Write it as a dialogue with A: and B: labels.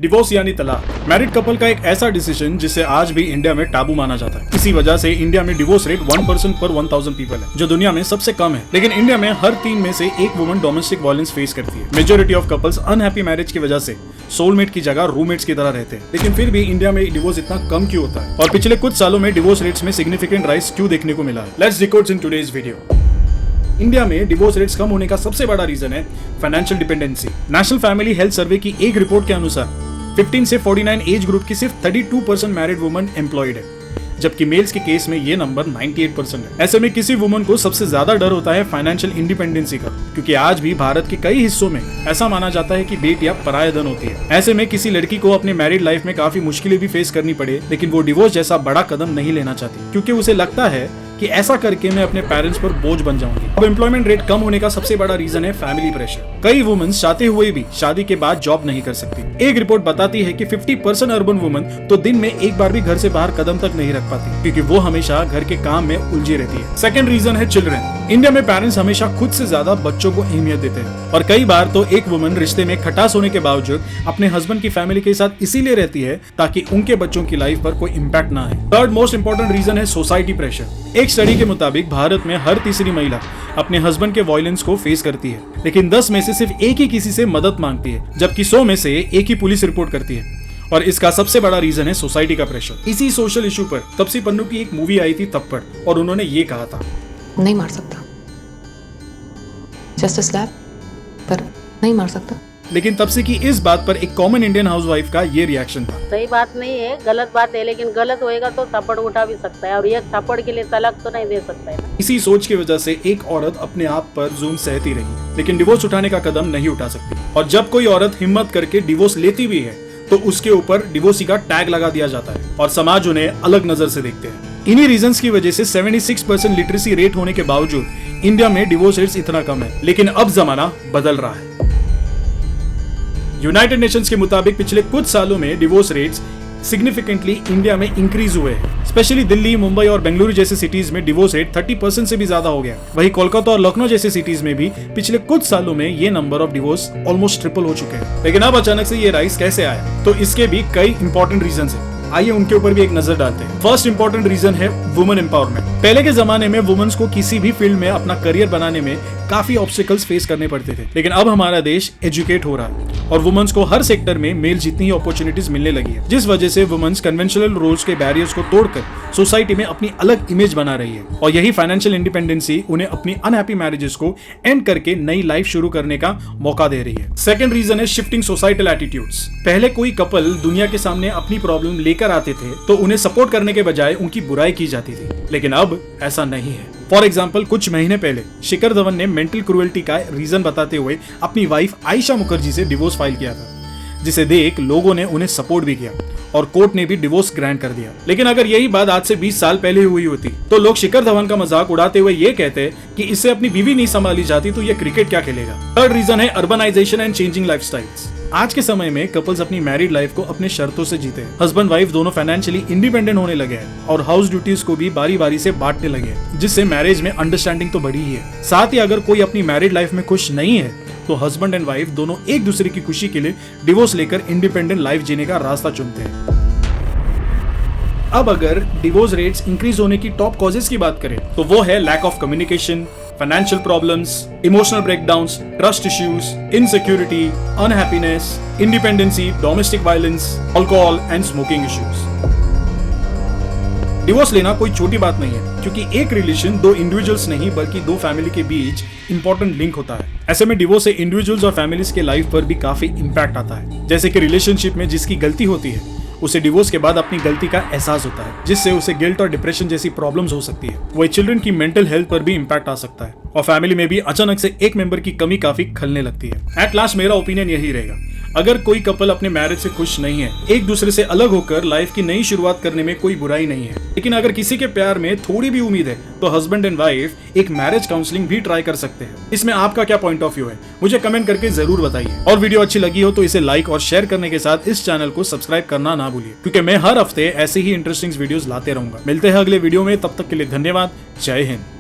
A: Divorce यानी तलाक married couple का एक ऐसा डिसीजन जिसे आज भी इंडिया में टाबू माना जाता है। इसी वजह से इंडिया में डिवोर्स रेट 1% पर 1000 पीपल है, जो दुनिया में सबसे कम है। लेकिन इंडिया में हर 3 में से एक वुमन डोमेस्टिक वायलेंस फेस करती है। Majority of couples unhappy marriage की वजह से सोलमेट की जगह रूममेट्स की तरह रहते हैं। लेकिन फिर भी इंडिया में डिवोर्स इतना कम क्यों होता है और पिछले कुछ सालों में डिवोर्स रेट्स में सिग्निफिकेंट राइज क्यों देखने को मिला है? Let's decode in today's video. India में डिवोर्स रेट्स कम होने का सबसे बड़ा रीजन है financial dependency. National family health survey की एक रिपोर्ट के अनुसार 15 से 49 एज ग्रुप की सिर्फ 32% मैरिड वुमन एम्प्लॉयड है, जबकि मेल्स के केस में ये नंबर 98% है। ऐसे में किसी वुमन को सबसे ज्यादा डर होता है फाइनेंशियल इंडिपेंडेंसी का, क्योंकि आज भी भारत के कई हिस्सों में ऐसा माना जाता है कि बेटियां पराया धन होती है। ऐसे में किसी लड़की को अपने मैरिड लाइफ में काफी मुश्किलें भी फेस करनी पड़े, लेकिन वो डिवोर्स जैसा बड़ा कदम नहीं लेना चाहती, क्योंकि उसे लगता है कि ऐसा करके मैं अपने पेरेंट्स पर बोझ बन जाऊंगी। अब एम्प्लॉयमेंट रेट कम होने का सबसे बड़ा रीजन है फैमिली प्रेशर। कई वुमेन्स चाहते हुए भी शादी के बाद जॉब नहीं कर सकती। एक रिपोर्ट बताती है कि 50% अर्बन वुमन तो दिन में एक बार भी घर से बाहर कदम तक नहीं रख पाती, क्योंकि वो हमेशा घर के काम में उलझी रहती है। सेकंड रीजन है चिल्ड्रन। इंडिया में पेरेंट्स हमेशा खुद से ज्यादा बच्चों को अहमियत देते हैं, और कई बार तो एक वुमन रिश्ते में खटास होने के बावजूद अपने हस्बैंड की फैमिली के साथ इसीलिए रहती है ताकि उनके बच्चों की लाइफ पर कोई इम्पैक्ट ना आए। थर्ड मोस्ट इंपॉर्टेंट रीजन है सोसाइटी प्रेशर। एक स्टडी के मुताबिक भारत में हर तीसरी महिला अपने हस्बैंड के वायलेंस को फेस करती है, लेकिन 10 में से सिर्फ एक ही किसी से मदद मांगती है, जबकि 100 में से एक ही पुलिस रिपोर्ट करती है। और इसका सबसे बड़ा रीजन है सोसाइटी का प्रेशर। इसी सोशल इशू पर तापसी पन्नू की एक मूवी आई थी थप्पड़, और उन्होंने ये कहा था,
B: नहीं मार सकता, जस्ट अ स्लैप, पर नहीं मार सकता।
A: लेकिन तापसी की इस बात पर एक कॉमन इंडियन हाउसवाइफ का ये रिएक्शन था,
C: सही बात नहीं है, गलत बात है, लेकिन गलत होएगा तो थप्पड़ उठा भी सकता है, और एक थप्पड़ के लिए तलाक तो नहीं दे सकता है ना।
A: इसी सोच की वजह से एक औरत अपने आप पर जुल्म सहती रही, लेकिन डिवोर्स उठाने का कदम नहीं उठा सकती। और जब कोई औरत हिम्मत करके डिवोर्स लेती भी है तो उसके ऊपर डिवोर्सी का टैग लगा दिया जाता है, और समाज उन्हें अलग नजर से देखते हैं। इन्हीं रीजंस की वजह से 76% लिटरेसी रेट होने के बावजूद इंडिया में डिवोर्स रेट्स इतना कम है। लेकिन अब जमाना बदल रहा है। यूनाइटेड नेशंस के मुताबिक पिछले कुछ सालों में डिवोर्स रेट्स सिग्निफिकेंटली इंडिया में इंक्रीज हुए हैं। स्पेशली दिल्ली, मुंबई और बेंगलुरु जैसे सिटीज में डिवोर्स रेट 30% से भी ज्यादा हो गया। वहीं कोलकाता और लखनऊ जैसे सिटीज में भी पिछले कुछ सालों में ये number of divorce almost triple हो चुके हैं। लेकिन अब अचानक से ये राइज कैसे आया, तो इसके भी कई इंपॉर्टेंट रीजन है। आइए उनके ऊपर भी एक नजर डालते हैं। फर्स्ट इंपॉर्टेंट रीजन है वुमेन एम्पावरमेंट। पहले के जमाने में वुमेन्स को किसी भी फील्ड में अपना करियर बनाने में काफी ऑब्स्टिकल्स फेस करने पड़ते थे, लेकिन अब हमारा देश एजुकेट हो रहा है और वुमेन्स को हर सेक्टर में मेल जितनी ही अपॉर्चुनिटीज मिलने लगी है, जिस वजह से वुमेन्स कन्वेंशनल रोल्स के बैरियर्स को तोड़कर सोसाइटी में अपनी अलग इमेज बना रही है। और यही फाइनेंशियल इंडिपेंडेंसी उन्हें अपनी अनहैप्पी मैरिजेस को एंड करके नई लाइफ शुरू करने का मौका दे रही है। सेकंड रीजन है शिफ्टिंग सोसाइटल एटीट्यूड्स। पहले कोई कपल दुनिया के सामने अपनी प्रॉब्लम लेकर आते थे तो उन्हें सपोर्ट करने के बजाय उनकी बुराई की जाती थी, लेकिन अब ऐसा नहीं है। फॉर एग्जाम्पल, कुछ महीने पहले शिखर धवन ने मेंटल क्रूएल्टी का रीजन बताते हुए अपनी वाइफ आयशा मुखर्जी से डिवोर्स फाइल किया था, जिसे देख लोगों ने उन्हें सपोर्ट भी किया और कोर्ट ने भी डिवोर्स ग्रांट कर दिया। लेकिन अगर यही बात आज से 20 साल पहले हुई होती तो लोग शिखर धवन का मजाक उड़ाते हुए ये कहते कि इससे अपनी बीवी नहीं संभाली जाती तो ये क्रिकेट क्या खेलेगा। थर्ड रीजन है अर्बनाइजेशन एंड चेंजिंग लाइफस्टाइल्स। आज के समय में कपल्स अपनी मैरिड लाइफ को अपने शर्तों से जीते हैं। हस्बैंड वाइफ दोनों फाइनेंशियली इंडिपेंडेंट होने लगे हैं और हाउस ड्यूटीज को भी बारी बारी से बांटने लगे हैं, जिससे मैरिज में अंडरस्टैंडिंग तो बढ़ी ही है। साथ ही अगर कोई अपनी मैरिड लाइफ में खुश नहीं है तो हस्बैंड एंड वाइफ दोनों एक दूसरे की खुशी के लिए डिवोर्स लेकर इंडिपेंडेंट लाइफ जीने का रास्ता चुनते हैं। अब अगर डिवोर्स रेट्स इंक्रीज होने की टॉप कॉजेस की बात करें तो वो है lack of communication, financial problems, emotional breakdowns, trust issues, insecurity, unhappiness, independency, domestic violence, alcohol and smoking issues. Divorce लेना कोई छोटी बात नहीं है, क्योंकि एक रिलेशन दो इंडिविजुअल्स नहीं बल्कि दो फैमिली के बीच इंपॉर्टेंट लिंक होता है। ऐसे में डिवोर्स से इंडिविजुअल्स और फैमिलीज के लाइफ पर भी काफी इंपैक्ट आता है। जैसे कि रिलेशनशिप में जिसकी गलती होती है उसे डिवोर्स के बाद अपनी गलती का एहसास होता है, जिससे उसे गिल्ट और डिप्रेशन जैसी प्रॉब्लम्स हो सकती है। वही चिल्ड्रन की मेंटल हेल्थ पर भी इंपैक्ट आ सकता है और फैमिली में भी अचानक से एक मेंबर की कमी काफी खलने लगती है। एट लास्ट मेरा ओपिनियन यही रहेगा, अगर कोई कपल अपने मैरिज से खुश नहीं है, एक दूसरे से अलग होकर लाइफ की नई शुरुआत करने में कोई बुराई नहीं है। लेकिन अगर किसी के प्यार में थोड़ी भी उम्मीद है तो हस्बैंड एंड वाइफ एक मैरिज काउंसलिंग भी ट्राई कर सकते हैं। इसमें आपका क्या पॉइंट ऑफ व्यू है मुझे कमेंट करके जरूर बताइए। और वीडियो अच्छी लगी हो तो इसे लाइक और शेयर करने के साथ इस चैनल को सब्सक्राइब करना ना भूलिए, क्योंकि मैं हर हफ्ते ऐसे ही इंटरेस्टिंग वीडियोस लाते रहूंगा। मिलते हैं अगले वीडियो में, तब तक के लिए धन्यवाद। जय हिंद।